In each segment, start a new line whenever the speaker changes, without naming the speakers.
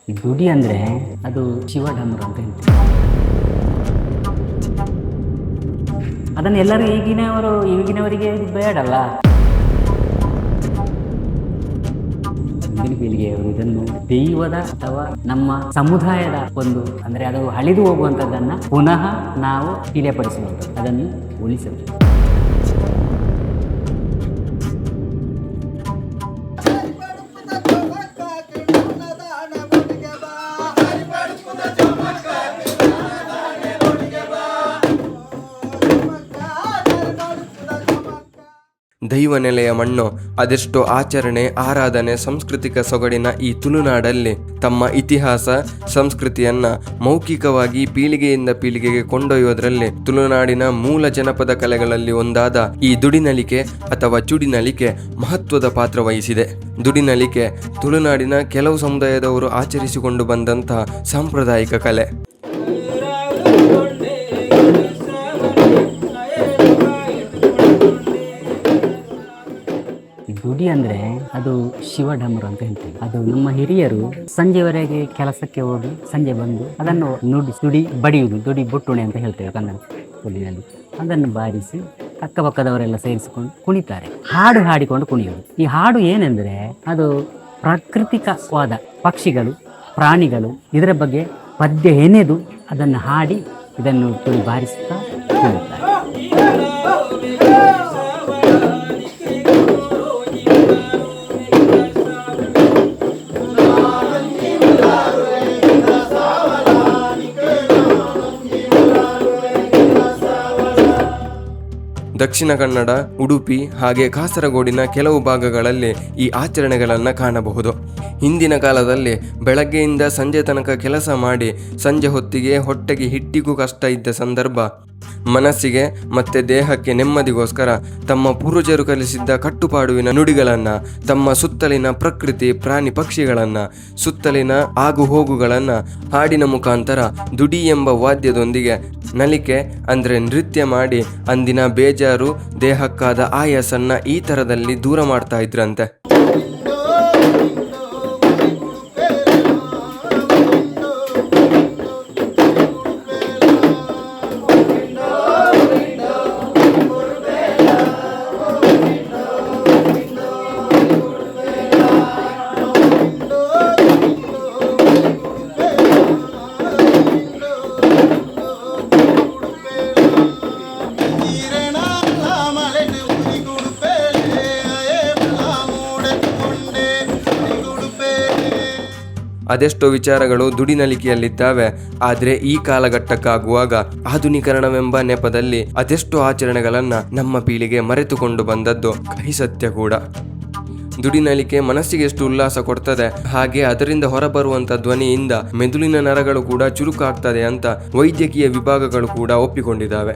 ದುಡಿ ಅಂದರೆ ಅದು ಶಿವಢಮರು ಅಂತ ಹೇಳ್ತೀವಿ. ಅದನ್ನು ಎಲ್ಲರೂ ಈಗಿನವರಿಗೆ ಬೇಡಲ್ಲ. ಮುಂದಿನ ಪೀಳಿಗೆಯವರು ಇದನ್ನು ದೈವದ ಅಥವಾ ನಮ್ಮ ಸಮುದಾಯದ ಒಂದು ಅಂದರೆ ಅದು ಅಳಿದು ಹೋಗುವಂಥದ್ದನ್ನು ಪುನಃ ನಾವು ತಿಳಿಯಪಡಿಸುವಂಥದ್ದು, ಅದನ್ನು ಉಳಿಸಬೇಕು.
ದೈವ ನೆಲೆಯ ಮಣ್ಣು, ಅದೆಷ್ಟೋ ಆಚರಣೆ, ಆರಾಧನೆ, ಸಾಂಸ್ಕೃತಿಕ ಸೊಗಡಿನ ಈ ತುಳುನಾಡಲ್ಲಿ ತಮ್ಮ ಇತಿಹಾಸ, ಸಂಸ್ಕೃತಿಯನ್ನ ಮೌಖಿಕವಾಗಿ ಪೀಳಿಗೆಯಿಂದ ಪೀಳಿಗೆಗೆ ಕೊಂಡೊಯ್ಯೋದ್ರಲ್ಲಿ ತುಳುನಾಡಿನ ಮೂಲ ಜನಪದ ಕಲೆಗಳಲ್ಲಿ ಒಂದಾದ ಈ ದುಡಿನಲಿಕೆ ಅಥವಾ ಚುಡಿನಲಿಕೆ ಮಹತ್ವದ ಪಾತ್ರ ವಹಿಸಿದೆ. ದುಡಿನಲಿಕೆ ತುಳುನಾಡಿನ ಕೆಲವು ಸಮುದಾಯದವರು ಆಚರಿಸಿಕೊಂಡು ಬಂದಂತಹ ಸಾಂಪ್ರದಾಯಿಕ ಕಲೆ.
ದುಡಿ ಅಂದರೆ ಅದು ಶಿವಢಮರು ಅಂತ ಹೇಳ್ತೀವಿ. ಅದು ನಮ್ಮ ಹಿರಿಯರು ಸಂಜೆವರೆಗೆ ಕೆಲಸಕ್ಕೆ ಹೋಗಿ ಸಂಜೆ ಬಂದು ಅದನ್ನು ದುಡಿ ಬಡಿಯುವುದು, ದುಡಿ ಬುಟ್ಟುಣೆ ಅಂತ ಹೇಳ್ತೇವೆ ಕನ್ನಡ ತುಳಿನಲ್ಲಿ. ಅದನ್ನು ಬಾರಿಸಿ ಅಕ್ಕಪಕ್ಕದವರೆಲ್ಲ ಸೇರಿಸಿಕೊಂಡು ಕುಣಿತಾರೆ, ಹಾಡು ಹಾಡಿಕೊಂಡು ಕುಣಿಯುವುದು. ಈ ಹಾಡು ಏನೆಂದರೆ ಅದು ಪ್ರಾಕೃತಿಕವಾದ ಪಕ್ಷಿಗಳು, ಪ್ರಾಣಿಗಳು ಇದರ ಬಗ್ಗೆ ಪದ್ಯ ಹೆಣೆದು ಅದನ್ನು ಹಾಡಿ ಇದನ್ನು ತುಳಿ ಬಾರಿಸುತ್ತಾ ಕುಣಿಯುತ್ತಾರೆ.
ದಕ್ಷಿಣ ಕನ್ನಡ, ಉಡುಪಿ ಹಾಗೆ ಕಾಸರಗೋಡಿನ ಕೆಲವು ಭಾಗಗಳಲ್ಲಿ ಈ ಆಚರಣೆಗಳನ್ನು ಕಾಣಬಹುದು. ಹಿಂದಿನ ಕಾಲದಲ್ಲಿ ಬೆಳಗ್ಗೆಯಿಂದ ಸಂಜೆ ತನಕ ಕೆಲಸ ಮಾಡಿ ಸಂಜೆ ಹೊತ್ತಿಗೆ ಹೊಟ್ಟೆಗೆ ಹಿಟ್ಟಿಗೂ ಕಷ್ಟ ಇದ್ದ ಸಂದರ್ಭ ಮನಸ್ಸಿಗೆ ಮತ್ತೆ ದೇಹಕ್ಕೆ ನೆಮ್ಮದಿಗೋಸ್ಕರ ತಮ್ಮ ಪೂರ್ವಜರು ಕಲಿಸಿದ್ದ ಕಟ್ಟುಪಾಡುವಿನ ನುಡಿಗಳನ್ನು, ತಮ್ಮ ಸುತ್ತಲಿನ ಪ್ರಕೃತಿ, ಪ್ರಾಣಿ ಪಕ್ಷಿಗಳನ್ನು, ಸುತ್ತಲಿನ ಆಗು ಹೋಗುಗಳನ್ನು ಹಾಡಿನ ಮುಖಾಂತರ ದುಡಿ ಎಂಬ ವಾದ್ಯದೊಂದಿಗೆ ನಲಿಕೆ ಅಂದರೆ ನೃತ್ಯ ಮಾಡಿ ಅಂದಿನ ಬೇಜಾರು, ದೇಹಕ್ಕಾದ ಆಯಾಸನ್ನ ಈ ಥರದಲ್ಲಿ ದೂರ ಮಾಡ್ತಾ ಇದ್ರಂತೆ. ಅದೆಷ್ಟೋ ವಿಚಾರಗಳು ದುಡಿನಲಿಕೆಯಲ್ಲಿದ್ದಾವೆ. ಆದರೆ ಈ ಕಾಲಘಟ್ಟಕ್ಕಾಗುವಾಗ ಆಧುನೀಕರಣವೆಂಬ ನೆಪದಲ್ಲಿ ಅದೆಷ್ಟೋ ಆಚರಣೆಗಳನ್ನು ನಮ್ಮ ಪೀಳಿಗೆ ಮರೆತುಕೊಂಡು ಬಂದದ್ದು ಕಹಿ ಸತ್ಯ ಕೂಡ. ದುಡಿನಲಿಕೆ ಮನಸ್ಸಿಗೆ ಎಷ್ಟು ಉಲ್ಲಾಸ ಕೊಡ್ತದೆ, ಹಾಗೆ ಅದರಿಂದ ಹೊರಬರುವಂಥ ಧ್ವನಿಯಿಂದ ಮೆದುಳಿನ ನರಗಳು ಕೂಡ ಚುರುಕಾಗ್ತದೆ ಅಂತ ವೈದ್ಯಕೀಯ ವಿಭಾಗಗಳು ಕೂಡ ಒಪ್ಪಿಕೊಂಡಿದ್ದಾವೆ.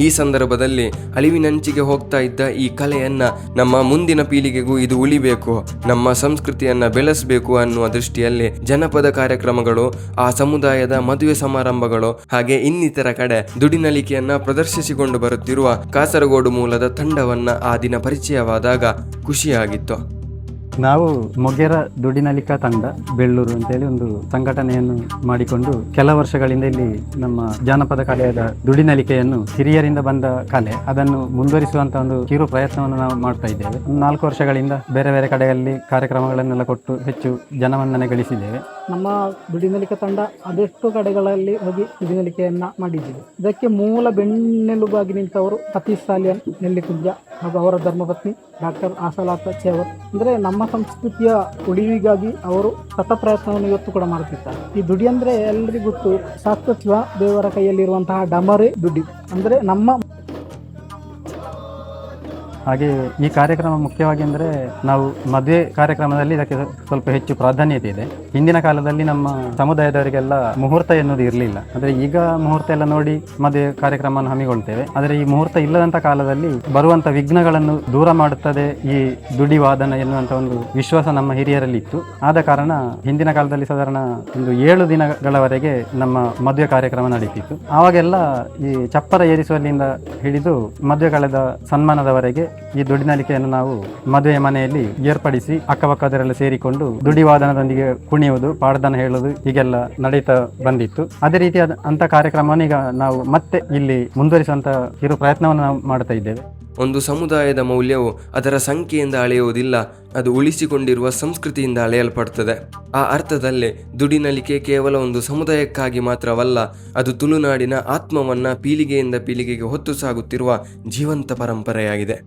ಈ ಸಂದರ್ಭದಲ್ಲಿ ಅಳಿವಿನಂಚಿಗೆ ಹೋಗ್ತಾ ಇದ್ದ ಈ ಕಲೆಯನ್ನ ನಮ್ಮ ಮುಂದಿನ ಪೀಳಿಗೆಗೂ ಇದು ಉಳಿಬೇಕು, ನಮ್ಮ ಸಂಸ್ಕೃತಿಯನ್ನ ಬೆಳೆಸಬೇಕು ಅನ್ನುವ ದೃಷ್ಟಿಯಲ್ಲಿ ಜನಪದ ಕಾರ್ಯಕ್ರಮಗಳು, ಆ ಸಮುದಾಯದ ಮದುವೆ ಸಮಾರಂಭಗಳು ಹಾಗೆ ಇನ್ನಿತರ ಕಡೆ ದುಡಿನಲಿಕೆಯನ್ನ ಪ್ರದರ್ಶಿಸಿಕೊಂಡು ಬರುತ್ತಿರುವ ಕಾಸರಗೋಡು ಮೂಲದ ತಂಡವನ್ನ ಆ ದಿನ ಪರಿಚಯವಾದಾಗ ಖುಷಿಯಾಗಿತ್ತು.
ನಾವು ಮೊಗೆರ ದುಡಿನಲಿಕಾ ತಂಡ ಬೆಳ್ಳೂರು ಅಂತೇಳಿ ಒಂದು ಸಂಘಟನೆಯನ್ನು ಮಾಡಿಕೊಂಡು ಕೆಲ ವರ್ಷಗಳಿಂದ ಇಲ್ಲಿ ನಮ್ಮ ಜಾನಪದ ಕಲೆಯಾದ ದುಡಿನಲಿಕೆಯನ್ನು ಹಿರಿಯರಿಂದ ಬಂದ ಕಲೆ ಅದನ್ನು ಮುಂದುವರಿಸುವಂತ ಒಂದು ಕಿರು ಪ್ರಯತ್ನವನ್ನು ನಾವು ಮಾಡ್ತಾ ಇದ್ದೇವೆ. 4 ವರ್ಷಗಳಿಂದ ಬೇರೆ ಬೇರೆ ಕಡೆಯಲ್ಲಿ ಕಾರ್ಯಕ್ರಮಗಳನ್ನೆಲ್ಲ ಕೊಟ್ಟು ಹೆಚ್ಚು ಜನಮನ್ನಣೆ ಗಳಿಸಿದ್ದೇವೆ.
ನಮ್ಮ ದುಡಿನಲಿಕೆ ತಂಡ ಅದೆಷ್ಟು ಕಡೆಗಳಲ್ಲಿ ಹೋಗಿ ದುಡಿನಲಿಕೆಯನ್ನ ಮಾಡಿದ್ದೀವಿ. ಇದಕ್ಕೆ ಮೂಲ ಬೆನ್ನೆಲುಬಾಗಿ ನಿಂತವರು ಸತೀಶ್ ಸಾಲಿಯನ್ ನೆಲ್ಲಿಕುಂಜ ಹಾಗೂ ಅವರ ಧರ್ಮಪತ್ನಿ ಡಾಕ್ಟರ್ ಆಸಲಾತ ಚೇವರ್. ಅಂದರೆ ನಮ್ಮ ಸಂಸ್ಕೃತಿಯ ಉಳಿವಿಗಾಗಿ ಅವರು ಸತ ಪ್ರಯತ್ನವನ್ನು ಇವತ್ತು ಕೂಡ ಮಾಡುತ್ತಿದ್ದಾರೆ. ಈ ದುಡಿ ಅಂದರೆ ಎಲ್ಲರಿಗೂ ಗೊತ್ತು, ಶಾಸ್ತ್ರ ದೇವರ ಕೈಯಲ್ಲಿರುವಂತಹ ಡಮರೆ ದುಡಿ ಅಂದರೆ ನಮ್ಮ.
ಹಾಗೆ ಈ ಕಾರ್ಯಕ್ರಮ ಮುಖ್ಯವಾಗಿ ಅಂದರೆ ನಾವು ಮದುವೆ ಕಾರ್ಯಕ್ರಮದಲ್ಲಿ ಇದಕ್ಕೆ ಸ್ವಲ್ಪ ಹೆಚ್ಚು ಪ್ರಾಧಾನ್ಯತೆ ಇದೆ. ಹಿಂದಿನ ಕಾಲದಲ್ಲಿ ನಮ್ಮ ಸಮುದಾಯದವರಿಗೆಲ್ಲ ಮುಹೂರ್ತ ಎನ್ನುವುದು ಇರಲಿಲ್ಲ. ಅಂದರೆ ಈಗ ಮುಹೂರ್ತ ಎಲ್ಲ ನೋಡಿ ಮದುವೆ ಕಾರ್ಯಕ್ರಮವನ್ನು ಹಮ್ಮಿಕೊಳ್ತೇವೆ. ಆದರೆ ಈ ಮುಹೂರ್ತ ಇಲ್ಲದಂಥ ಕಾಲದಲ್ಲಿ ಬರುವಂಥ ವಿಘ್ನಗಳನ್ನು ದೂರ ಮಾಡುತ್ತದೆ ಈ ದುಡಿ ವಾದನ ಎನ್ನುವಂಥ ಒಂದು ವಿಶ್ವಾಸ ನಮ್ಮ ಹಿರಿಯರಲ್ಲಿ ಇತ್ತು. ಆದ ಕಾರಣ ಹಿಂದಿನ ಕಾಲದಲ್ಲಿ ಸಾಧಾರಣ ಒಂದು 7 ದಿನಗಳವರೆಗೆ ನಮ್ಮ ಮದುವೆ ಕಾರ್ಯಕ್ರಮ ನಡೀತಿತ್ತು. ಆವಾಗೆಲ್ಲ ಈ ಚಪ್ಪರ ಏರಿಸುವಲ್ಲಿಂದ ಹಿಡಿದು ಮದುವೆ ಕಾಲದ ಸನ್ಮಾನದವರೆಗೆ ಈ ದುಡಿನಲಿಕೆಯನ್ನು ನಾವು ಮದುವೆ ಮನೆಯಲ್ಲಿ ಏರ್ಪಡಿಸಿ ಅಕ್ಕಪಕ್ಕದರೆಲ್ಲ ಸೇರಿಕೊಂಡು ದುಡಿವಾದನದೊಂದಿಗೆ ಕುಣಿಯುವುದು, ಪಾಡ್ದನ ಹೇಳುವುದು ಹೀಗೆಲ್ಲ ನಡೀತಾ ಬಂದಿತ್ತು. ಅದೇ ರೀತಿಯಾದ ಅಂತ ಕಾರ್ಯಕ್ರಮವನ್ನು ಈಗ ನಾವು ಮತ್ತೆ ಇಲ್ಲಿ ಮುಂದುವರಿಸುವಂತ ಕಿರು ಪ್ರಯತ್ನವನ್ನು ನಾವು ಮಾಡ್ತಾ ಇದ್ದೇವೆ.
ಒಂದು ಸಮುದಾಯದ ಮೌಲ್ಯವು ಅದರ ಸಂಖ್ಯೆಯಿಂದ ಅಳೆಯುವುದಿಲ್ಲ, ಅದು ಉಳಿಸಿಕೊಂಡಿರುವ ಸಂಸ್ಕೃತಿಯಿಂದ ಅಳೆಯಲ್ಪಡ್ತದೆ. ಆ ಅರ್ಥದಲ್ಲಿ ದುಡಿನಲಿಕೆ ಕೇವಲ ಒಂದು ಸಮುದಾಯಕ್ಕಾಗಿ ಮಾತ್ರವಲ್ಲ, ಅದು ತುಳುನಾಡಿನ ಆತ್ಮವನ್ನ ಪೀಳಿಗೆಯಿಂದ ಪೀಳಿಗೆಗೆ ಹೊತ್ತು ಸಾಗುತ್ತಿರುವ ಜೀವಂತ ಪರಂಪರೆಯಾಗಿದೆ.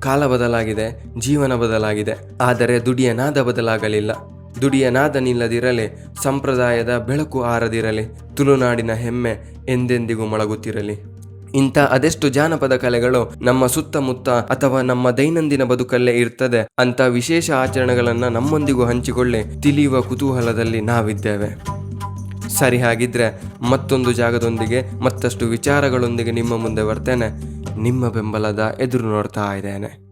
ಕಾಲ ಬದಲಾಗಿದೆ, ಜೀವನ ಬದಲಾಗಿದೆ, ಆದರೆ ದುಡಿಯ ನಾದ ಬದಲಾಗಲಿಲ್ಲ. ದುಡಿಯ ನಾದ ನಿಲ್ಲದಿರಲಿ, ಸಂಪ್ರದಾಯದ ಬೆಳಕು ಆರದಿರಲಿ, ತುಳುನಾಡಿನ ಹೆಮ್ಮೆ ಎಂದೆಂದಿಗೂ ಮೊಳಗುತ್ತಿರಲಿ. ಇಂಥ ಅದೆಷ್ಟು ಜಾನಪದ ಕಲೆಗಳು ನಮ್ಮ ಸುತ್ತಮುತ್ತ ಅಥವಾ ನಮ್ಮ ದೈನಂದಿನ ಬದುಕಲ್ಲೇ ಇರ್ತದೆ ಅಂತ ವಿಶೇಷ ಆಚರಣೆಗಳನ್ನ ನಮ್ಮೊಂದಿಗೂ ಹಂಚಿಕೊಳ್ಳಿ ತಿಳಿಯುವ ಕುತೂಹಲದಲ್ಲಿ ನಾವಿದ್ದೇವೆ. ಸರಿ, ಹಾಗಿದ್ರೆ ಮತ್ತೊಂದು ಜಾಗದೊಂದಿಗೆ ಮತ್ತಷ್ಟು ವಿಚಾರಗಳೊಂದಿಗೆ ನಿಮ್ಮ ಮುಂದೆ ಬರ್ತೇನೆ. ನಿಮ್ಮ ಬೆಂಬಲದ ಎದುರು ನೋಡ್ತಾ ಇದ್ದೇನೆ.